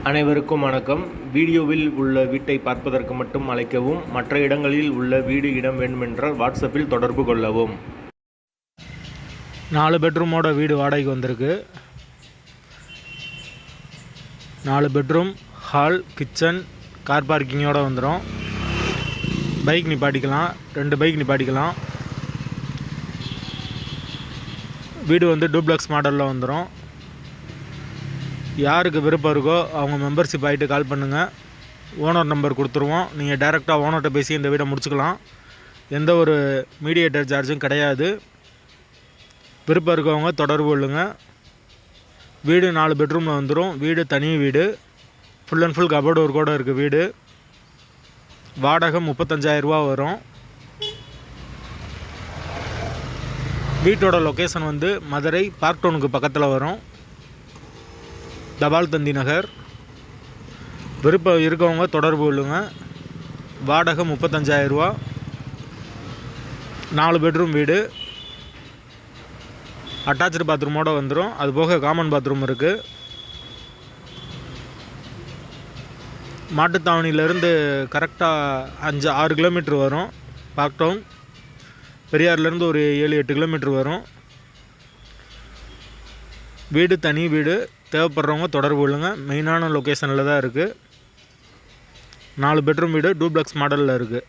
அனைவருக்கும் வணக்கம். வீடியோவில் உள்ள வீட்டை பார்ப்பதற்கு மட்டும் அழைக்கவும். மற்ற இடங்களில் உள்ள வீடு இடம் வேண்டுமென்றால் வாட்ஸ்அப்பில் தொடர்பு கொள்ளவும். 4 பெட்ரூமோட வீடு வாடகைக்கு வந்திருக்கு. 4 பெட்ரூம், ஹால், கிச்சன், கார் பார்க்கிங்கோடு வந்துடும். பைக் நிப்பாட்டிக்கலாம், 2 பைக் நிப்பாட்டிக்கலாம். வீடு வந்து டூப்ளக்ஸ் மாடலில் வந்துடும். யாருக்கு விருப்பம் இருக்கோ அவங்க மெம்பர்ஷிப் ஆகிட்டு கால் பண்ணுங்கள். ஓனர் நம்பர் கொடுத்துருவோம். நீங்கள் டைரெக்டாக ஓனர்கிட்ட பேசி இந்த வீடை முடிச்சுக்கலாம். எந்த ஒரு மீடியேட்டர் சார்ஜும் கிடையாது. விருப்பம் இருக்கவங்க தொடர்பு கொள்ளுங்க. வீடு 4 பெட்ரூமில் வந்துடும். வீடு தனி வீடு, ஃபுல் அண்ட் ஃபுல் கபோர்டு ஒர்க்கோடு இருக்குது. வீடு வாடகை 35,000 ரூபா வரும். வீட்டோட லொக்கேஷன் வந்து மதுரை பார்க் டவுனுக்கு பக்கத்தில் வரும், தபால் தந்தி நகர். விருப்பம் இருக்கவங்க தொடர்பு கொள்ளுங்க. வாடகை 35,000 ரூபா. 4 பெட்ரூம் வீடு, அட்டாச்சு பாத்ரூமோடு வந்துடும். அது போக காமன் பாத்ரூம் இருக்குது. மாட்டுத்தாவணியிலேருந்து கரெக்டாக 5-6 கிலோமீட்ரு வரும் பார்க் டவுன். பெரியார்லேருந்து ஒரு 7-8 கிலோமீட்ரு வரும். வீடு தனி வீடு. தேவைப்படுறவங்க தொடர்பு கொள்ளுங்க. மெயினான லொக்கேஷனில் தான் இருக்குது. 4 பெட்ரூம் வீடு டூப்ளக்ஸ் மாடலில் இருக்குது.